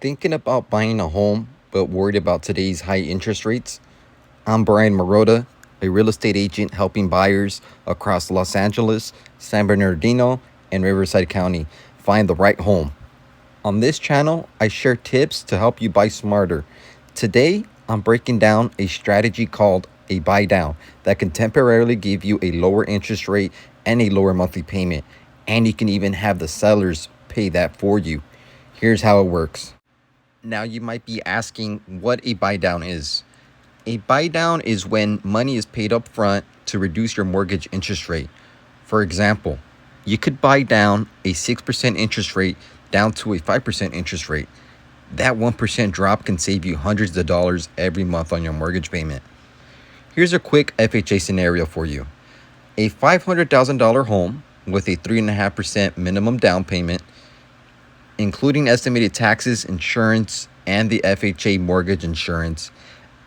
Thinking about buying a home but worried about today's high interest rates? I'm Bryan Marota, a real estate agent helping buyers across Los Angeles, San Bernardino, and Riverside County find the right home. On this channel, I share tips to help you buy smarter. Today, I'm breaking down a strategy called a buy down that can temporarily give you a lower interest rate and a lower monthly payment, and you can even have the sellers pay that for you. Here's how it works. Now, you might be asking what a buy down is. A buy down is when money is paid up front to reduce your mortgage interest rate. For example, you could buy down a 6% interest rate down to a 5% interest rate. That 1% drop can save you hundreds of dollars every month on your mortgage payment. Here's a quick FHA scenario for you. A $500,000 home with a 3.5% minimum down payment, including estimated taxes, insurance, and the FHA mortgage insurance,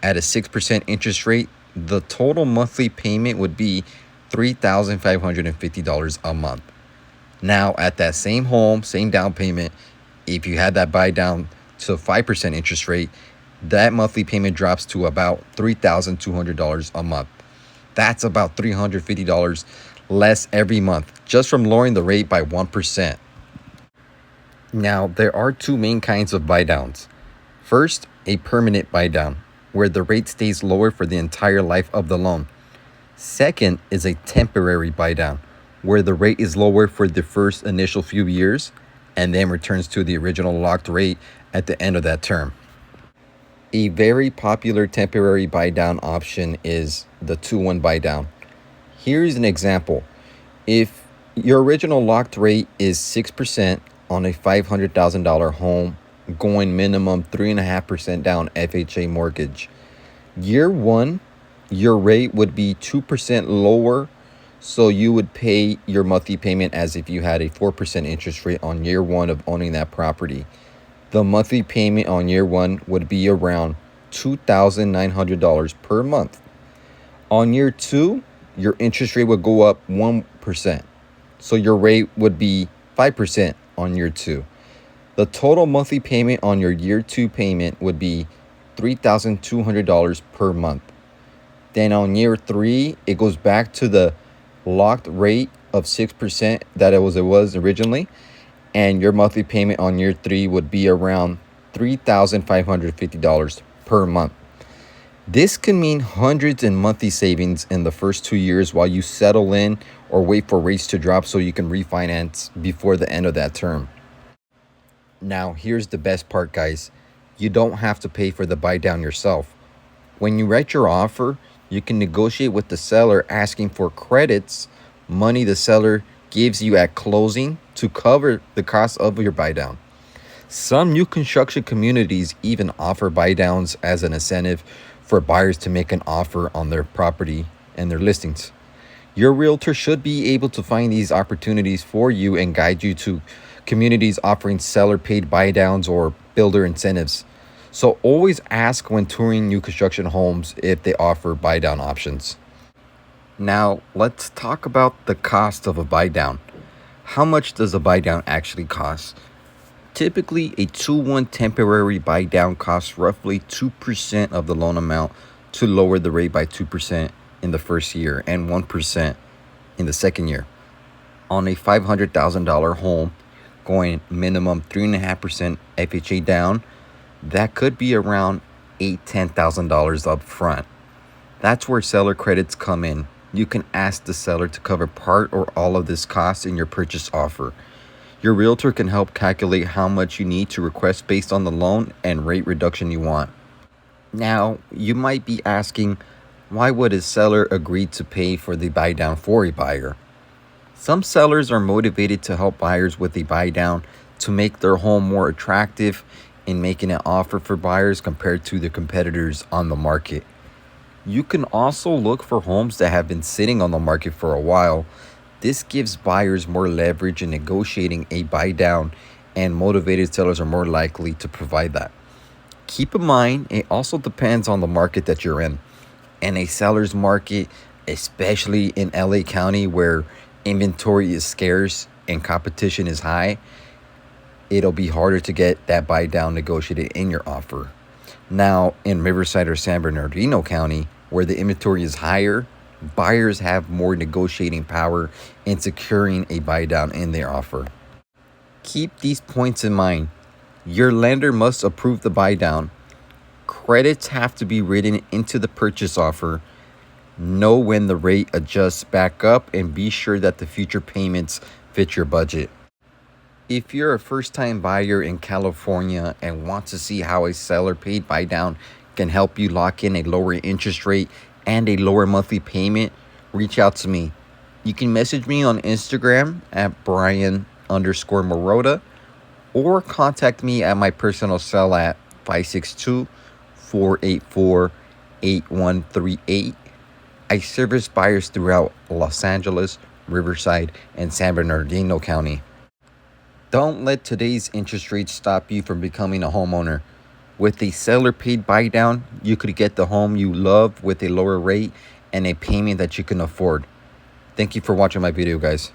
at a 6% interest rate, the total monthly payment would be $3,550 a month. Now, at that same home, same down payment, if you had that buy down to 5% interest rate, that monthly payment drops to about $3,200 a month. That's about $350 less every month just from lowering the rate by 1%. Now, there are two main kinds of buy downs. First, a permanent buy down, where the rate stays lower for the entire life of the loan. Second is a temporary buy down, where the rate is lower for the first initial few years and then returns to the original locked rate at the end of that term. A very popular temporary buy down option is the 2-1 buy down. Here's an example. If your original locked rate is 6% on a $500,000 home, going minimum 3.5% down FHA mortgage, year one, your rate would be 2% lower, so you would pay your monthly payment as if you had a 4% interest rate on year one of owning that property. The monthly payment on year one would be around $2,900 per month. On year two, your interest rate would go up 1%, so your rate would be 5% on year two. The total monthly payment on your year two payment would be $3,200 per month. Then on year three, it goes back to the locked rate of 6% that it was originally, and your monthly payment on year three would be around $3,550 per month. This can mean hundreds in monthly savings in the first 2 years while you settle in or wait for rates to drop so you can refinance before the end of that term. Now, here's the best part, guys. You don't have to pay for the buy down yourself. When you write your offer, you can negotiate with the seller asking for credits, money the seller gives you at closing to cover the cost of your buy down. Some new construction communities even offer buy downs as an incentive for buyers to make an offer on their property and their listings. Your realtor should be able to find these opportunities for you and guide you to communities offering seller paid buy downs or builder incentives. So always ask when touring new construction homes if they offer buy down options. Now, let's talk about the cost of a buy down. How much does a buy down actually cost? Typically, a 2-1 temporary buy down costs roughly 2% of the loan amount to lower the rate by 2% in the first year and 1% in the second year. On a $500,000 home, going minimum 3.5% FHA down, that could be around $10,000 up front. That's where seller credits come in. You can ask the seller to cover part or all of this cost in your purchase offer. Your realtor can help calculate how much you need to request based on the loan and rate reduction you want. Now, you might be asking, why would a seller agree to pay for the buy down for a buyer? Some sellers are motivated to help buyers with a buy down to make their home more attractive in making an offer for buyers compared to the competitors on the market. You can also look for homes that have been sitting on the market for a while. This gives buyers more leverage in negotiating a buy down, and motivated sellers are more likely to provide that. Keep in mind, it also depends on the market that you're in. In a seller's market, especially in LA County where inventory is scarce and competition is high, it'll be harder to get that buy down negotiated in your offer. Now, in Riverside or San Bernardino County, where the inventory is higher, buyers have more negotiating power in securing a buy down in their offer. Keep these points in mind. Your lender must approve the buy down. Credits have to be written into the purchase offer. Know when the rate adjusts back up and be sure that the future payments fit your budget. If you're a first-time buyer in California and want to see how a seller paid buy down can help you lock in a lower interest rate and a lower monthly payment, reach out to me. You can message me on Instagram at Bryan_Marota or contact me at my personal cell at 562-484-8138. I service buyers throughout Los Angeles, Riverside, and San Bernardino County. Don't let today's interest rates stop you from becoming a homeowner. With a seller paid buy down, you could get the home you love with a lower rate and a payment that you can afford. Thank you for watching my video, guys.